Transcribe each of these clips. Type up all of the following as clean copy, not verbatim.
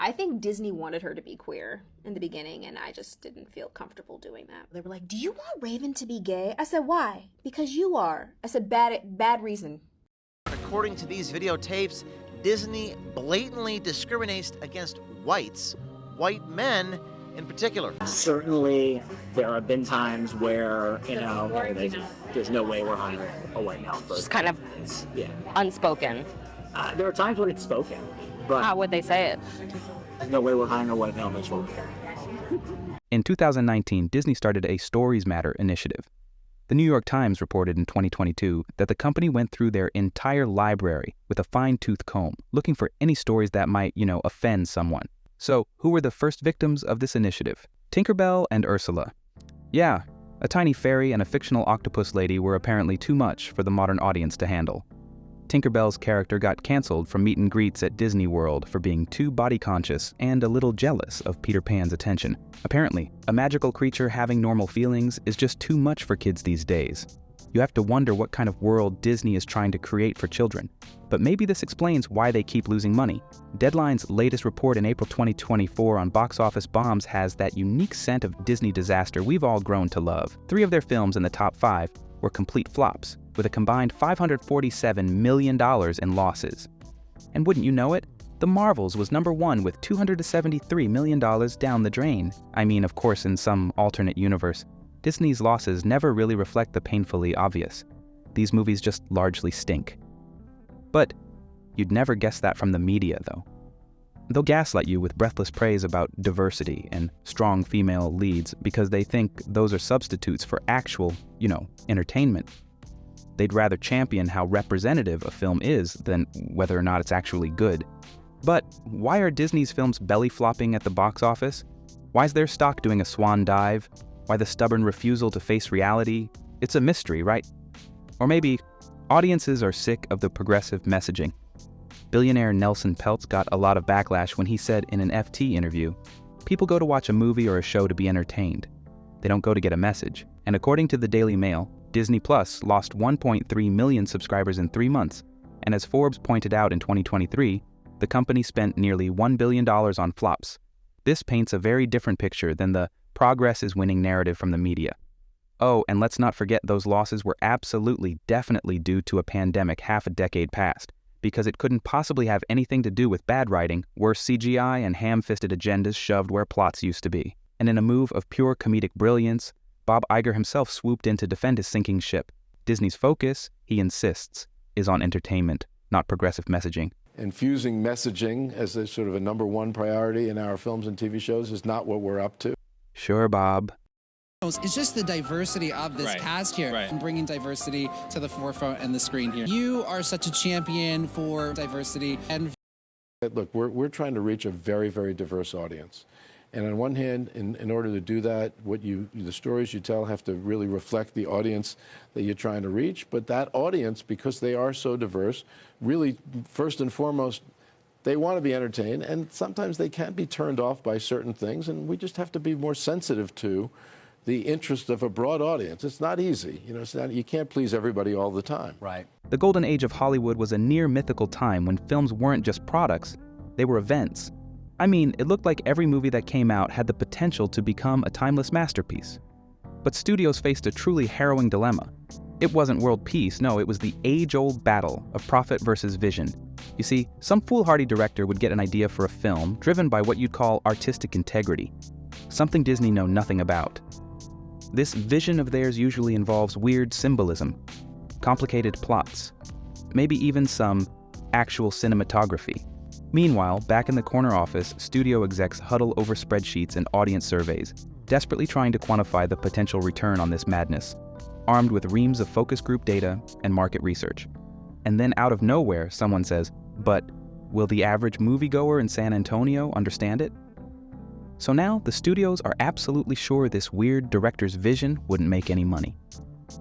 I think Disney wanted her to be queer in the beginning, and I just didn't feel comfortable doing that. They were like, do you want Raven to be gay? I said, why? Because you are. I said, bad reason. According to these videotapes, Disney blatantly discriminates against whites, white men in particular. Certainly, there have been times where, there's no way we're hiring a white male person. Just kind of unspoken. There are times when it's spoken, but how would they say it? There's no way we're hiring a white male person. In 2019, Disney started a Stories Matter initiative. The New York Times reported in 2022 that the company went through their entire library with a fine-tooth comb, looking for any stories that might, offend someone. So, who were the first victims of this initiative? Tinkerbell and Ursula. Yeah, a tiny fairy and a fictional octopus lady were apparently too much for the modern audience to handle. Tinkerbell's character got canceled from meet and greets at Disney World for being too body-conscious and a little jealous of Peter Pan's attention. Apparently, a magical creature having normal feelings is just too much for kids these days. You have to wonder what kind of world Disney is trying to create for children. But maybe this explains why they keep losing money. Deadline's latest report in April 2024 on box office bombs has that unique scent of Disney disaster we've all grown to love. 3 of their films in the top 5 were complete flops, with a combined $547 million in losses. And wouldn't you know it, The Marvels was number 1 with $273 million down the drain. I mean, of course, in some alternate universe, Disney's losses never really reflect the painfully obvious. These movies just largely stink. But you'd never guess that from the media, though. They'll gaslight you with breathless praise about diversity and strong female leads because they think those are substitutes for actual, entertainment. They'd rather champion how representative a film is than whether or not it's actually good. But why are Disney's films belly flopping at the box office? Why is their stock doing a swan dive? Why the stubborn refusal to face reality? It's a mystery, right? Or maybe audiences are sick of the progressive messaging. Billionaire Nelson Peltz got a lot of backlash when he said in an FT interview, "People go to watch a movie or a show to be entertained. They don't go to get a message." And according to the Daily Mail, Disney Plus lost 1.3 million subscribers in 3 months, and as Forbes pointed out in 2023, the company spent nearly $1 billion on flops. This paints a very different picture than the progress is winning narrative from the media. Oh, and let's not forget those losses were absolutely, definitely due to a pandemic half a decade past, because it couldn't possibly have anything to do with bad writing, worse CGI, and ham-fisted agendas shoved where plots used to be. And in a move of pure comedic brilliance, Bob Iger himself swooped in to defend his sinking ship. Disney's focus, he insists, is on entertainment, not progressive messaging. Infusing messaging as a sort of a #1 priority in our films and TV shows is not what we're up to. Sure, Bob. It's just the diversity of this cast here and bringing diversity to the forefront and the screen here. You are such a champion for diversity. And look, we're trying to reach a very, very diverse audience. And on one hand, in order to do that, the stories you tell have to really reflect the audience that you're trying to reach. But that audience, because they are so diverse, really, first and foremost, they want to be entertained. And sometimes they can be turned off by certain things. And we just have to be more sensitive to the interest of a broad audience. It's not easy. You can't please everybody all the time. Right. The golden age of Hollywood was a near mythical time when films weren't just products, they were events. I mean, it looked like every movie that came out had the potential to become a timeless masterpiece. But studios faced a truly harrowing dilemma. It wasn't world peace, no, it was the age-old battle of profit versus vision. You see, some foolhardy director would get an idea for a film driven by what you'd call artistic integrity, something Disney know nothing about. This vision of theirs usually involves weird symbolism, complicated plots, maybe even some actual cinematography. Meanwhile, back in the corner office, studio execs huddle over spreadsheets and audience surveys, desperately trying to quantify the potential return on this madness, armed with reams of focus group data and market research. And then out of nowhere, someone says, "But will the average moviegoer in San Antonio understand it?" So now, the studios are absolutely sure this weird director's vision wouldn't make any money.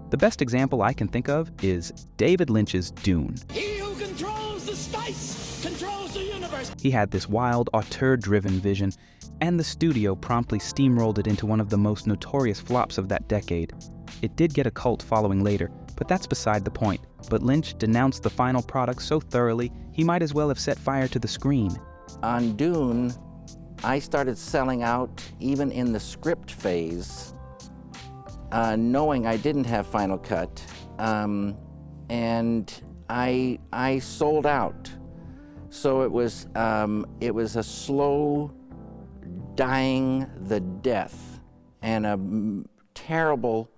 The best example I can think of is David Lynch's Dune. He who controls the space controls the universe. He had this wild, auteur-driven vision, and the studio promptly steamrolled it into one of the most notorious flops of that decade. It did get a cult following later, but that's beside the point. But Lynch denounced the final product so thoroughly, he might as well have set fire to the screen. On Dune, I started selling out even in the script phase, knowing I didn't have Final Cut, and I sold out. So it was a slow dying the death and a terrible,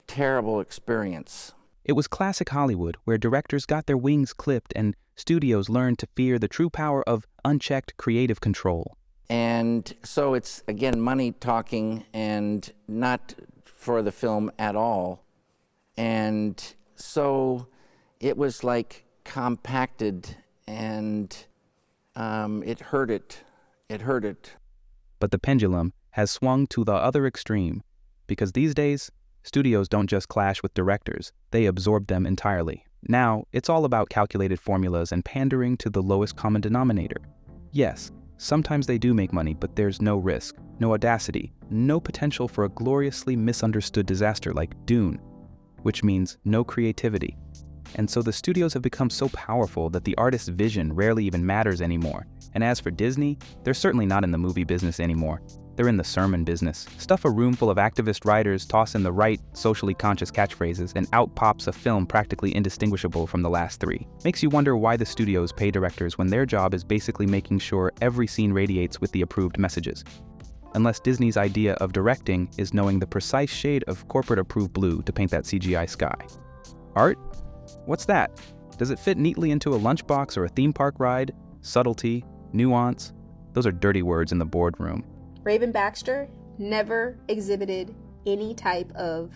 terrible experience. It was classic Hollywood, where directors got their wings clipped and studios learned to fear the true power of unchecked creative control. And so it's, again, money talking and not for the film at all. And so it was like compacted, and it hurt it. It hurt it. But the pendulum has swung to the other extreme, because these days, studios don't just clash with directors, they absorb them entirely. Now, it's all about calculated formulas and pandering to the lowest common denominator. Yes, sometimes they do make money, but there's no risk, no audacity, no potential for a gloriously misunderstood disaster like Dune, which means no creativity. And so the studios have become so powerful that the artist's vision rarely even matters anymore. And as for Disney, they're certainly not in the movie business anymore. They're in the sermon business. Stuff a room full of activist writers, toss in the right, socially conscious catchphrases, and out pops a film practically indistinguishable from the last three. Makes you wonder why the studios pay directors when their job is basically making sure every scene radiates with the approved messages. Unless Disney's idea of directing is knowing the precise shade of corporate-approved blue to paint that CGI sky. Art? What's that? Does it fit neatly into a lunchbox or a theme park ride? Subtlety? Nuance? Those are dirty words in the boardroom. Raven Baxter never exhibited any type of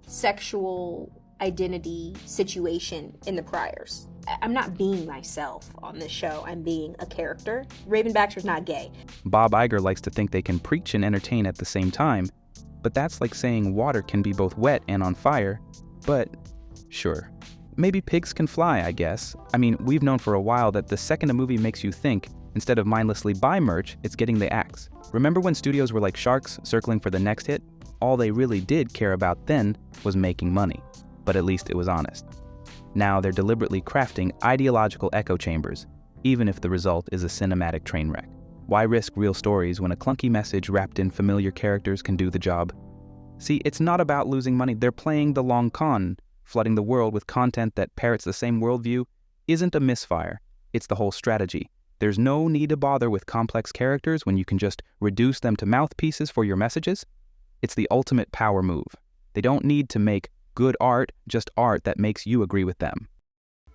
sexual identity situation in the priors. I'm not being myself on this show. I'm being a character. Raven Baxter's not gay. Bob Iger likes to think they can preach and entertain at the same time, but that's like saying water can be both wet and on fire. But sure, maybe pigs can fly, I guess. I mean, we've known for a while that the second a movie makes you think, instead of mindlessly buy merch, it's getting the axe. Remember when studios were like sharks circling for the next hit? All they really did care about then was making money, but at least it was honest. Now they're deliberately crafting ideological echo chambers, even if the result is a cinematic train wreck. Why risk real stories when a clunky message wrapped in familiar characters can do the job? See, it's not about losing money. They're playing the long con. Flooding the world with content that parrots the same worldview isn't a misfire, it's the whole strategy. There's no need to bother with complex characters when you can just reduce them to mouthpieces for your messages. It's the ultimate power move. They don't need to make good art, just art that makes you agree with them.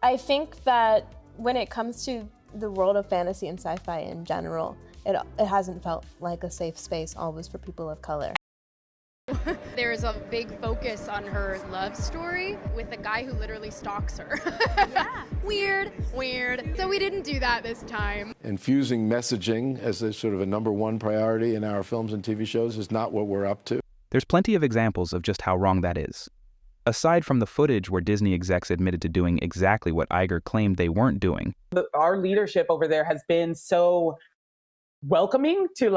I think that when it comes to the world of fantasy and sci-fi in general, it hasn't felt like a safe space always for people of color. There's a big focus on her love story with a guy who literally stalks her. Yeah. Weird. So we didn't do that this time. Infusing messaging as a sort of a #1 priority in our films and TV shows is not what we're up to. There's plenty of examples of just how wrong that is. Aside from the footage where Disney execs admitted to doing exactly what Iger claimed they weren't doing. Our leadership over there has been so welcoming to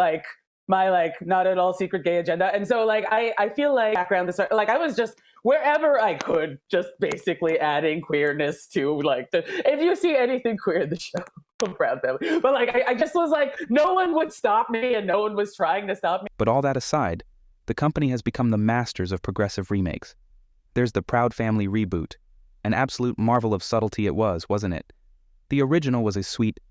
my not at all secret gay agenda. And so I feel like background this I was just wherever I could just basically adding queerness to if you see anything queer in the show, I'm proud family. But I just was no one would stop me and no one was trying to stop me. But all that aside, the company has become the masters of progressive remakes. There's the Proud Family reboot. An absolute marvel of subtlety it was, wasn't it? The original was a sweet,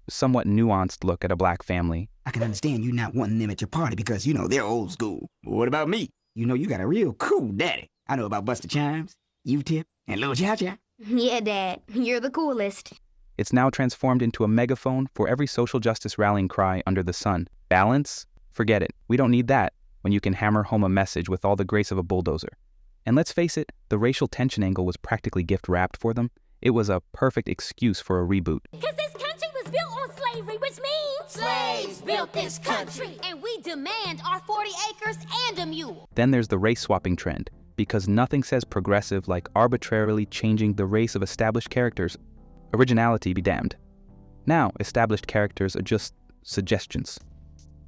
somewhat nuanced look at a black family. I can understand you not wanting them at your party because, they're old school. But what about me? You got a real cool daddy. I know about Buster Chimes, U-Tip, and Lil Cha-Cha. Yeah, Dad. You're the coolest. It's now transformed into a megaphone for every social justice rallying cry under the sun. Balance? Forget it. We don't need that when you can hammer home a message with all the grace of a bulldozer. And let's face it, the racial tension angle was practically gift-wrapped for them. It was a perfect excuse for a reboot. Because this country was built on slavery, which means slaves built this country, and we demand our 40 acres and a mule. Then there's the race-swapping trend, because nothing says progressive like arbitrarily changing the race of established characters. Originality be damned. Now, established characters are just suggestions.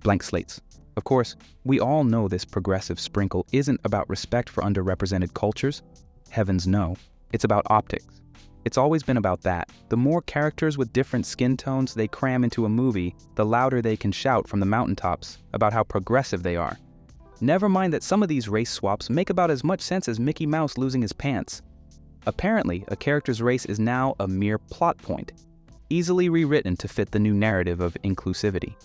Blank slates. Of course, we all know this progressive sprinkle isn't about respect for underrepresented cultures. Heavens no. It's about optics. It's always been about that. The more characters with different skin tones they cram into a movie, the louder they can shout from the mountaintops about how progressive they are. Never mind that some of these race swaps make about as much sense as Mickey Mouse losing his pants. Apparently, a character's race is now a mere plot point, easily rewritten to fit the new narrative of inclusivity.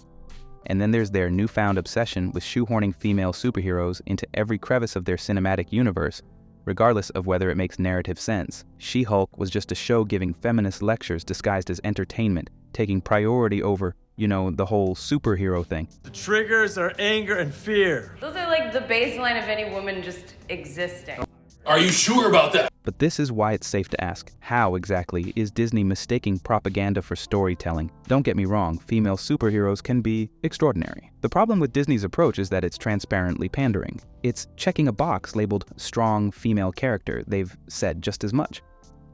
And then there's their newfound obsession with shoehorning female superheroes into every crevice of their cinematic universe, regardless of whether it makes narrative sense. She-Hulk was just a show giving feminist lectures disguised as entertainment, taking priority over, the whole superhero thing. The triggers are anger and fear. Those are like the baseline of any woman just existing. Are you sure about that? But this is why it's safe to ask, how exactly is Disney mistaking propaganda for storytelling? Don't get me wrong, female superheroes can be extraordinary. The problem with Disney's approach is that it's transparently pandering. It's checking a box labeled strong female character, they've said just as much.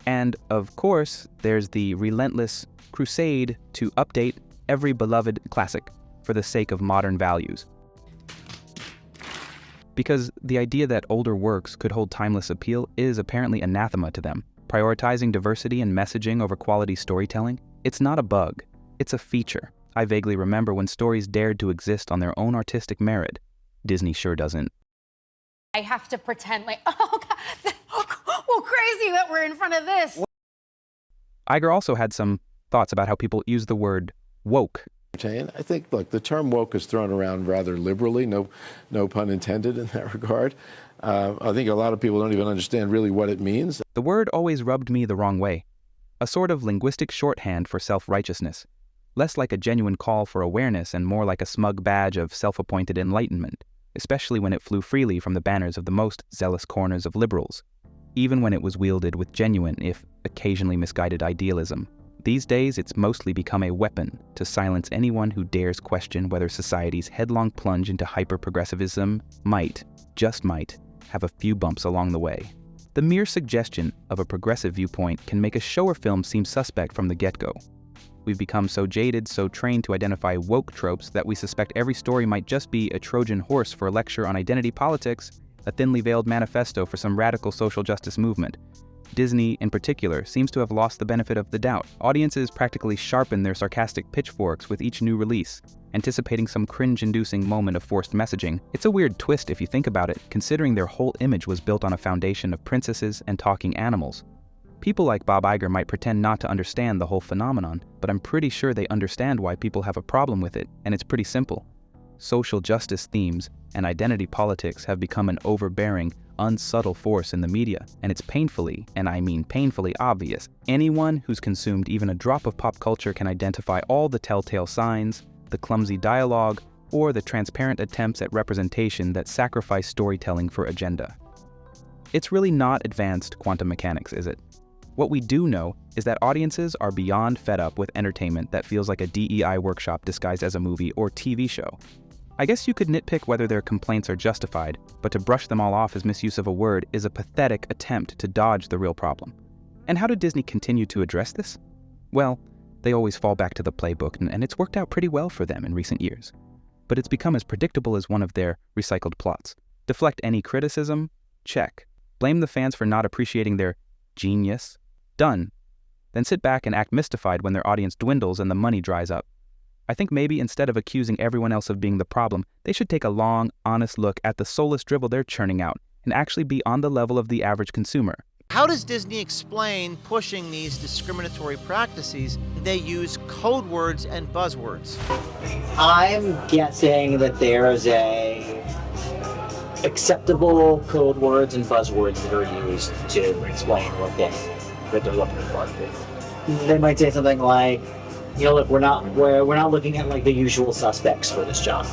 And of course, there's the relentless crusade to update every beloved classic for the sake of modern values. Because the idea that older works could hold timeless appeal is apparently anathema to them. Prioritizing diversity and messaging over quality storytelling, it's not a bug, it's a feature. I vaguely remember when stories dared to exist on their own artistic merit. Disney sure doesn't. I have to pretend like, oh God, well, crazy that we're in front of this. Iger also had some thoughts about how people use the word woke. I think, look, the term woke is thrown around rather liberally, no pun intended in that regard. I think a lot of people don't even understand really what it means. The word always rubbed me the wrong way. A sort of linguistic shorthand for self-righteousness. Less like a genuine call for awareness and more like a smug badge of self-appointed enlightenment, especially when it flew freely from the banners of the most zealous corners of liberals, even when it was wielded with genuine, if occasionally misguided idealism. These days, it's mostly become a weapon to silence anyone who dares question whether society's headlong plunge into hyper-progressivism might, just might, have a few bumps along the way. The mere suggestion of a progressive viewpoint can make a show or film seem suspect from the get-go. We've become so jaded, so trained to identify woke tropes that we suspect every story might just be a Trojan horse for a lecture on identity politics, a thinly veiled manifesto for some radical social justice movement. Disney, in particular, seems to have lost the benefit of the doubt. Audiences practically sharpen their sarcastic pitchforks with each new release, anticipating some cringe-inducing moment of forced messaging. It's a weird twist if you think about it, considering their whole image was built on a foundation of princesses and talking animals. People like Bob Iger might pretend not to understand the whole phenomenon, but I'm pretty sure they understand why people have a problem with it, and it's pretty simple. Social justice themes and identity politics have become an overbearing, unsubtle force in the media, and it's painfully, and I mean painfully, obvious. Anyone who's consumed even a drop of pop culture can identify all the telltale signs, the clumsy dialogue, or the transparent attempts at representation that sacrifice storytelling for agenda. It's really not advanced quantum mechanics, is it? What we do know is that audiences are beyond fed up with entertainment that feels like a DEI workshop disguised as a movie or TV show. I guess you could nitpick whether their complaints are justified, but to brush them all off as misuse of a word is a pathetic attempt to dodge the real problem. And how did Disney continue to address this? Well, they always fall back to the playbook, and it's worked out pretty well for them in recent years. But it's become as predictable as one of their recycled plots. Deflect any criticism? Check. Blame the fans for not appreciating their genius? Done. Then sit back and act mystified when their audience dwindles and the money dries up. I think maybe instead of accusing everyone else of being the problem, they should take a long, honest look at the soulless drivel they're churning out and actually be on the level of the average consumer. How does Disney explain pushing these discriminatory practices? They use code words and buzzwords. I'm guessing that there is a acceptable code words and buzzwords that are used to explain what they're looking for. They might say something like, look, we're not looking at like the usual suspects for this job.